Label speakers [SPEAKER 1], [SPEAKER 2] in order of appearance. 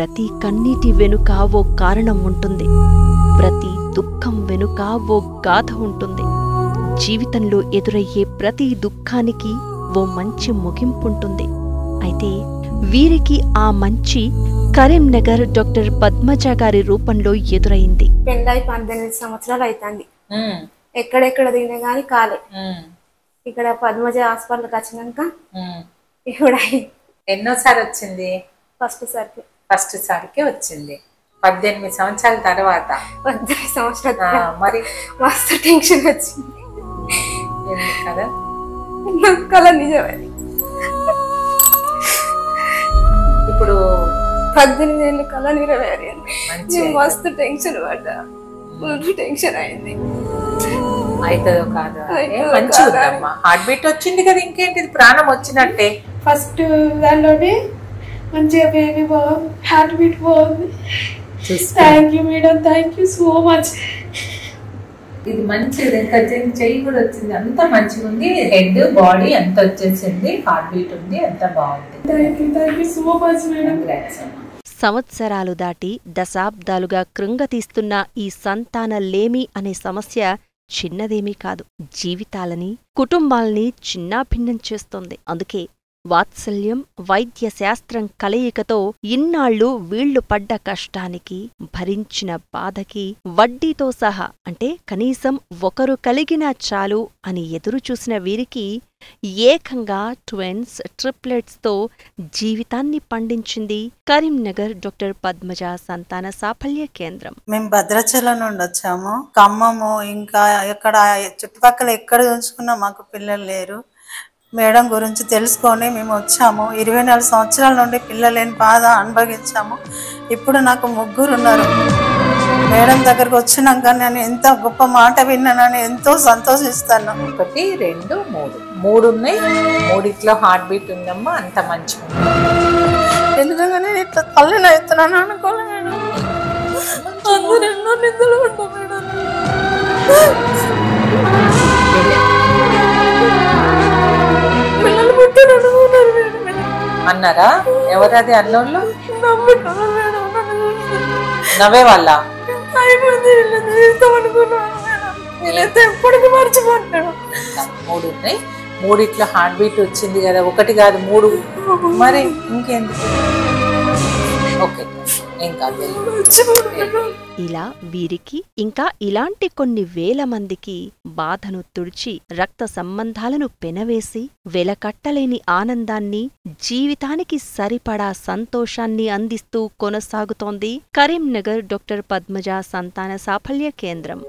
[SPEAKER 1] ప్రతి కన్నీటి వెనుక ఓ కారణం ఉంటుంది. ప్రతి దుఃఖం వెనుక ఓ గాథ ఉంటుంది. జీవితంలో ఎదురయ్యే ప్రతి దుఃఖానికి ఓ మంచి ముగింపుంటుంది. అయితే వీరికి ఆ మంచి కరీంనగర్ డాక్టర్ పద్మజ గారి రూపంలో ఎదురైంది.
[SPEAKER 2] పెళ్ళై 18 సంవత్సరాలు అవుతుంది. ఎక్కడెక్కడ దిగినా గానీ కాలే. ఇక్కడ పద్మజ హాస్పిటల్కి వచ్చినాక ఇప్పుడు
[SPEAKER 3] ఎన్నోసారి వచ్చింది? ఫస్ట్ సారికి వచ్చింది. 18 సంవత్సరాల తర్వాత
[SPEAKER 2] 18 సంవత్సరాలు
[SPEAKER 3] మరి
[SPEAKER 2] మస్తు టెన్షన్ వచ్చింది
[SPEAKER 3] కదా.
[SPEAKER 2] కళ నిజమే.
[SPEAKER 3] ఇప్పుడు
[SPEAKER 2] 18 ఏళ్ళు కళ నెరవేరింది. మస్తు టెన్షన్ పడ్డా. టెన్షన్ అయింది.
[SPEAKER 3] అవుతుందో కాదు మంచిగా హార్ట్ బీట్ వచ్చింది కదా, ఇంకేంటి ప్రాణం వచ్చినట్టే.
[SPEAKER 2] ఫస్ట్ దానిలోనే మంచిగా బేబీ బాగుంది, హార్ట్ బీట్ బాగుంది. Thank you madam, thank you so much.
[SPEAKER 3] ఇది మంచిది, ఇంకా చెయ్యి కూడా వచ్చింది, అంత మంచిగా ఉంది. హెడ్ బాడీ అంత వచ్చేసింది, హార్ట్ బీట్ ఉంది, అంత బాగుంది.
[SPEAKER 2] Thank you so much madam.
[SPEAKER 1] సంవత్సరాలు దాటి దశాబ్దాలుగా కృంగతీస్తున్న ఈ సంతానలేమి అనే సమస్య చిన్నదేమీ కాదు. జీవితాలని, కుటుంబాల్ని చిన్నాభిన్నం చేస్తోంది. అందుకే వాత్సల్యం, వైద్య శాస్త్రం కలయికతో ఇన్నాళ్లు వీళ్లు పడ్డ కష్టానికి, భరించిన బాధకి వడ్డీతో సహా, అంటే కనీసం ఒకరు కలిగినా చాలు అని ఎదురుచూసిన వీరికి ఏకంగా ట్విన్స్, ట్రిప్లెట్స్తో జీవితాన్ని పండించింది కరీంనగర్ డాక్టర్ పద్మజ సంతాన సాఫల్య కేంద్రం.
[SPEAKER 4] మేము భద్రాచలం నుండి వచ్చాము. ఖమ్మము ఇంకా ఎక్కడ చుట్టుపక్కల ఎక్కడ చూసుకున్నా మాకు పిల్లలు లేరు. మేడం గురించి తెలుసుకొని మేము వచ్చాము. 24 సంవత్సరాల నుండి పిల్లలు లేని బాధ అనుభవించాము. ఇప్పుడు నాకు 3 ఉన్నారు. మేడం దగ్గరకు వచ్చినాక నేను ఎంత గొప్ప మాట విన్నానని ఎంతో సంతోషిస్తాను.
[SPEAKER 3] 1, 2, 3 ఉన్నాయి. 3 హార్ట్ బీట్ ఉందమ్మా, అంత మంచిగా.
[SPEAKER 4] ఎందుకంటే నేను ఇట్లా తల్లిని అవుతున్నాను అనుకోలే మేడం. అందరూ ఎన్నో నిందలు ఉంటా మేడం. పిల్లలు పుట్టారు అనుకున్నారు మేడం.
[SPEAKER 3] అన్నారా? ఎవరది అన్నోళ్ళు? నవ్వే వాళ్ళ
[SPEAKER 4] ఎప్పటికీ మర్చిపోతాడు.
[SPEAKER 3] 3 ఉన్నాయి. 3 హార్ట్ బీట్ వచ్చింది కదా, 1 కాదు 3. మరి ఇంకెందుకు? ఓకే, ఏం కాదు.
[SPEAKER 1] ఇలా వీరికి ఇంకా ఇలాంటి కొన్ని వేల మందికి బాధను తుడిచి, రక్త సంబంధాలను పెనవేసి, వెలకట్టలేని ఆనందాన్ని, జీవితానికి సరిపడా సంతోషాన్ని అందిస్తూ కొనసాగుతోంది కరీంనగర్ డాక్టర్ పద్మజ సంతాన సాఫల్య కేంద్రం.